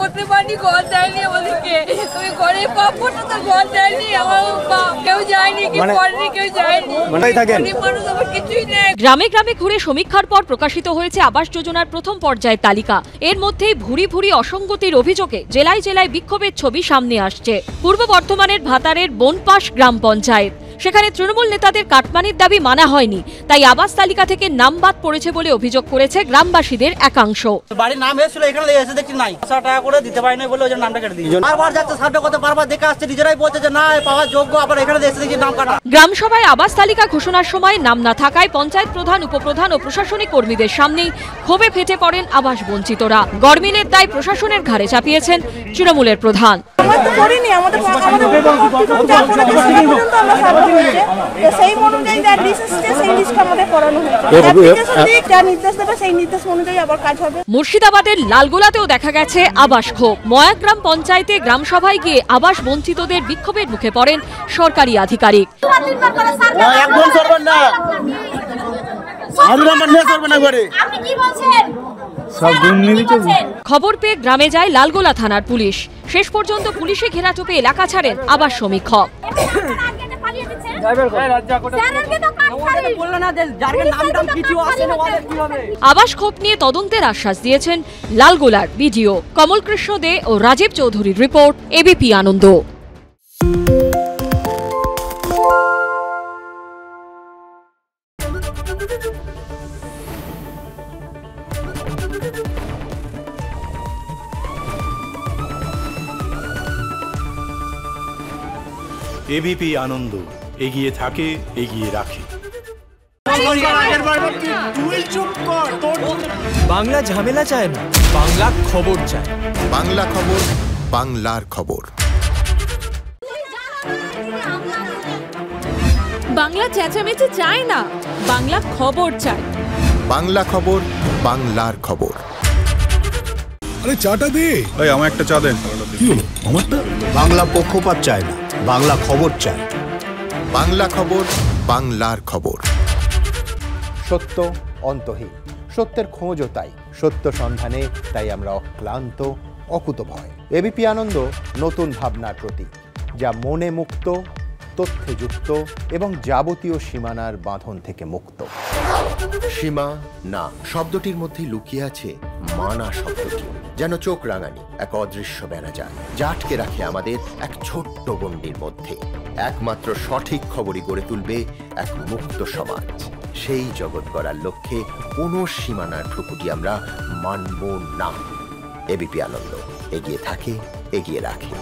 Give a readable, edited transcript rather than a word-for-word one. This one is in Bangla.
করতে পারিনি, ঘর দেয়নি আমাদেরকে। আমি ঘরে পাবো না, তো ঘর দেয়নি, আমার কেউ যায়নি, কেউ করেনি, কেউ যায়নি। কিছুই নেই। গ্রামে গ্রামে ঘুরে সমীক্ষার পর প্রকাশিত হয়েছে আবাস যোজনার প্রথম পর্যায়ের তালিকা। এর মধ্যেই ভুরি ভুরি অসঙ্গতির অভিযোগে জেলায় জেলায় বিক্ষোভের ছবি সামনে আসছে। পূর্ব বর্ধমানের ভাতারের বনপাশ গ্রাম পঞ্চায়েত, সেখানে তৃণমূল নেতাদের কাটমানির দাবি মানা হয়নি, তাই আবাস তালিকা থেকে নাম বাদ পড়েছে বলে অভিযোগ করেছে গ্রামবাসীদের একাংশ। বাড়ির নাম এসেছিল, এখানে এসে দেখছি নাই, 100 টাকা করে দিতে পারিনি বলে ওই নামটা কেটে দিয়েছে। বারবার যাচ্ছে সার্ভে করতে, বারবার দেখে আসছে, নিজেরাই বলছে যে না পাওয়ার যোগ্য, আবার এখানে এসে দেখছি নাম কাটা। গ্রাম সভায় আবাস তালিকা ঘোষণার সময় নাম না থাকায় পঞ্চায়েত প্রধান, উপপ্রধান ও প্রশাসনিক কর্মীদের সামনেই ক্ষোভে ফেটে পড়েন আবাস বঞ্চিতরা। গরমিলের দায় প্রশাসনের ঘাড়ে চাপিয়েছেন তৃণমূলের প্রধান। মুর্শিদাবাদের লালগোলাতেও দেখা গেছে আবাস ক্ষোভ। ময়া গ্রাম পঞ্চায়েতে গ্রাম সভায় গিয়ে আবাস বঞ্চিতদের বিক্ষোভের মুখে পড়েন সরকারি আধিকারিক। খবর পেয়ে গ্রামে যায় লালগোলা থানার পুলিশ। শেষ পর্যন্ত পুলিশে ঘেরাটোপে এলাকা ছাড়েন আবাস সমীক্ষক। আবাস ক্ষোভ নিয়ে তদন্তের আশ্বাস দিয়েছেন লালগোলার বিডিও কমল কৃষ্ণ দে ও রাজীব চৌধুরীর রিপোর্ট, এবিপি আনন্দ। এবিপি আনন্দ, এগিয়ে থাকে, এগিয়ে রাখে। বাংলা ঝামেলা চায় না, বাংলা খবর চায়। বাংলা খবর, বাংলার খবর। বাংলা চেঁচামেচি চায় না, বাংলা খবর চায়। বাংলা খবর, বাংলার খবর। আরে চাটা দে। এই আমার একটা চা দেন। কি হলো আমারটা? বাংলা পক্ষপাত চায় না, বাংলা খবর চায়। বাংলা খবর, বাংলার খবর। সত্য অন্তহীন, সত্যের খোঁজও তাই, সত্য সন্ধানে তাই আমরা অক্লান্ত, অকুতভয়। এবিপি আনন্দ নতুন ভাবনার প্রতীক, যা মনে মুক্ত, তথ্যে যুক্ত এবং যাবতীয় সীমানার বাঁধন থেকে মুক্ত। সীমা না শব্দটির মধ্যে লুকিয়ে আছে মানা শব্দটি, যেন চোখ রাঙানি এক অদৃশ্য বেড়াজাল, যা আটকে রাখে আমাদের এক ছোট্ট গণ্ডির মধ্যে। একমাত্র সঠিক খবরই গড়ে তুলবে এক মুক্ত সমাজ। সেই জগৎ গড়ার লক্ষ্যে কোনো সীমানার ঠুকুটি আমরা মানব না। এবিপি আনন্দ, এগিয়ে থাকে, এগিয়ে রাখে।